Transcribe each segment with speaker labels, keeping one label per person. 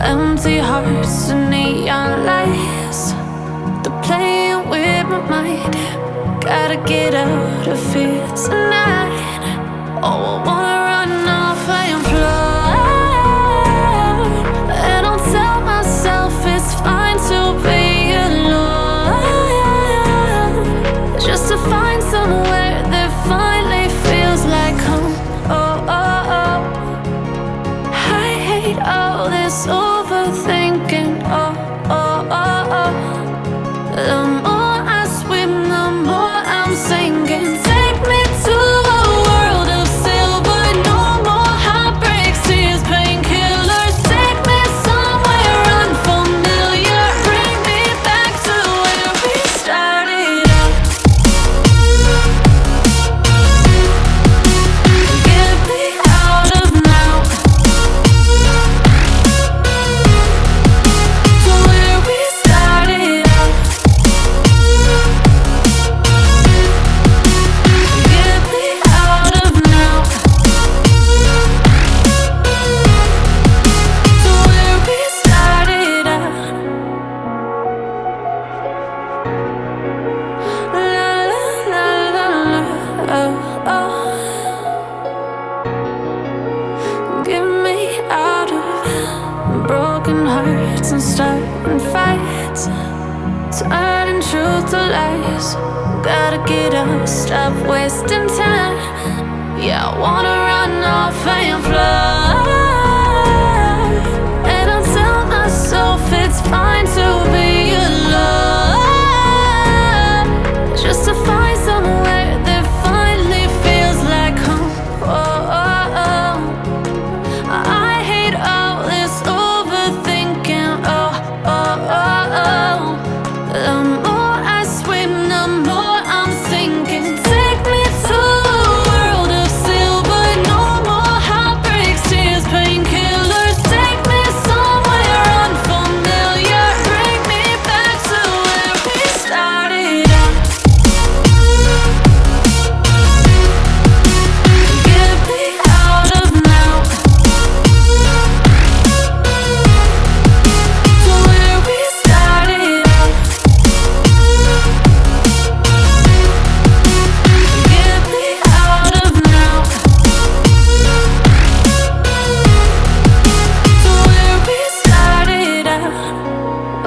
Speaker 1: Empty hearts and neon lights, they're playing with my mind. Gotta get out of here tonight. Oh, I wanna run off and fly, and I'll tell myself it's fine to be alone, just to find somewhere that finally feels like home. Oh, oh, oh. I hate all this overthinking. Oh, oh, oh, oh. The more I swim, the more I'm sinking. Take me to a world of silver. No more heartbreaks, tears, painkillers. Take me somewhere unfamiliar. Bring me back to where we started out. Get me out of now, to where we started out. Get me out of now, to where we started out. La la la la la, oh, oh. Get me out of broken hearts and starting fights, turning truth to lies. Gotta get up, stop wasting time. Yeah, I wanna run off and fly, and I'll tell myself it's fine to be alone, just to find somewhere that finally feels like home. Oh, oh, oh. I hate all this overthinking. Oh, oh, oh, oh. The more I swim, the more I'm sinking. Take me to a world of silver. No more heartbreaks, tears, painkillers. Take me somewhere unfamiliar. Bring me back to where we started out. Get me out of now, to where we started out. Get me out of now, to where we started out.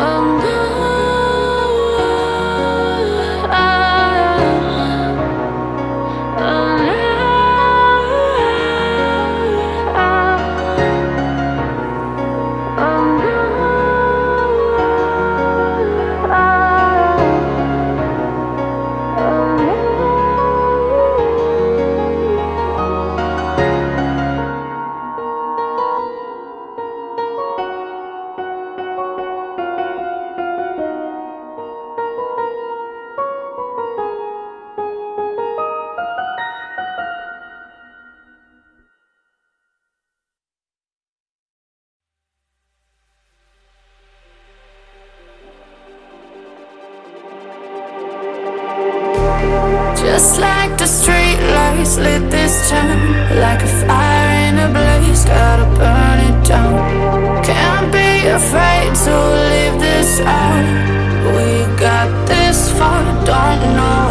Speaker 1: Oh no, oh just like the street lights lit this town, like a fire in a blaze, gotta burn it down. Can't be afraid to leave this out. We got this far, don't know